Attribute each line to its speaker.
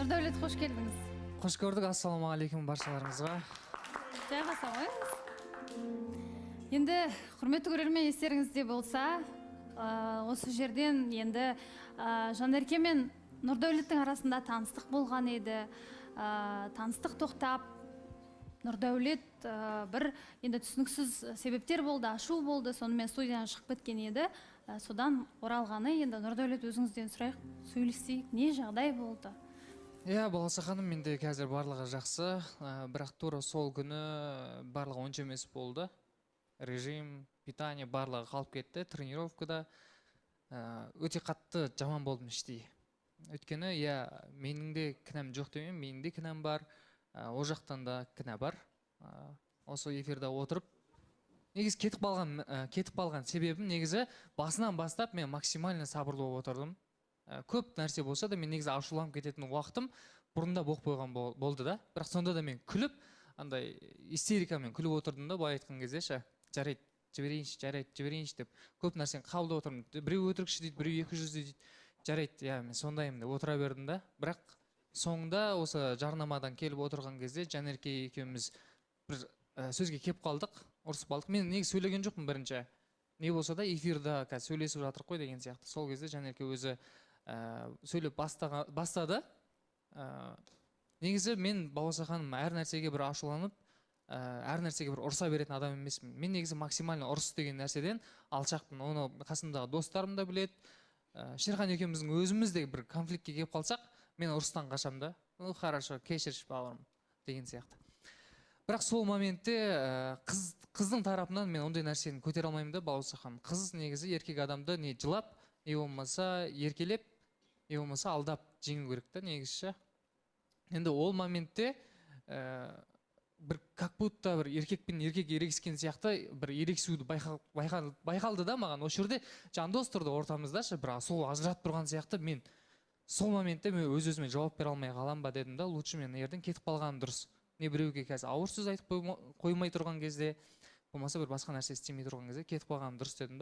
Speaker 1: Нұрдәулет, қош келдіңіз.
Speaker 2: Қош көрдік, ассалаумағалейкум баршаларыңызға.
Speaker 1: Жайғаса қойыңыз. Енді құрметті көрермен, естеріңізде болса, осы жерден енді Жанерке мен Нұрдәулеттің арасында таныстық болған еді. Таныстық тоқтап, Нұрдәулет бір енді түсініксіз себептер болды, ашу болды, сонымен студиядан шығып кеткен еді. Содан оралғаны, енді Нұрдәулет өзіңізден сұрайық, сөйлесейік, не жағдай болды?
Speaker 2: Иә, Баласа ханым, менде қазір барлығы жақсы, бірақ тура сол күні барлығы онша емес болды. Режим, питание барлығы қалып кетті, тренировкада өте қатты жаман болдым іштей. Өйткені, иә, менің де кінәм жоқ демеймін, менің де кінәм бар, о жақтан да кінә бар. Осы эфирде отырып, негізі кетіп қалған себебім негізі басынан бастап мен максимально сабырлы болып отырдым. Көп нәрсе болса да мен негізі ашуланып кететін уақытым бұрында болып қойған болды да. Бірақ сонда да мен күліп, андай истерикамен күліп отырдым да, былай айтқан кезде ше, жарайды, жіберейінші деп көп нәрсені қабылдап отырмын. Біреу өтірікші дейді, біреу 200 дейді. Жарайды, иә, мен сондаймын деп отыра бердім да. Бірақ соңында осы жарнамадан келіп отырған кезде Жанерке екеуміз бір сөзге кеп қалдық, ұрысып қалдық. Мен негізі сөйлеген жоқпын бірінші. Не болса да эфирда сөйлесіп жатырық қой деген сияқты. Сол кезде Жанерке өзі сөйлеп бастады. Негізі мен Баласа ханым әр нәрсеге бір ашуланып, әр нәрсеге бір ұрса беретін адам емеспін. Мен негізі максимально ұрыс деген нәрседен алшақпын. Оны қасымдағы достарым да білет. Шерхан екеуміздің өзіміз де бір конфликтке келіп қалсақ, мен ұрыстан қашам да. Ну, хорошо, кешірші бауырым деген сияқты. Бірақ сол моментте қыздың тарапынан мен ондай нәрсені көтере алмаймын да, Баласа ханым. Қыз негізі еркек адамды не жылап, не болмаса еркелеп, не болмаса алдап жеңу керек та негізі. Енді ол моментте бір как будто бір еркек пен еркек ерегіскен сияқты бір ерегісуді байқалды да маған. Осы жерде жандос тұрды ортамызда, бір сол ажыратып тұрған сияқты. Мен сол моментте мен өз-өзіме жауап бере алмай қалам ба дедім да, лучше мен ерден кетіп қалғаным дұрыс. Не біреуге қазір ауыр сөз айтып қоймай тұрған кезде, болмаса бір басқа нәрсе істемей тұрған кезде кетіп қалғаным дұрыс дедім да.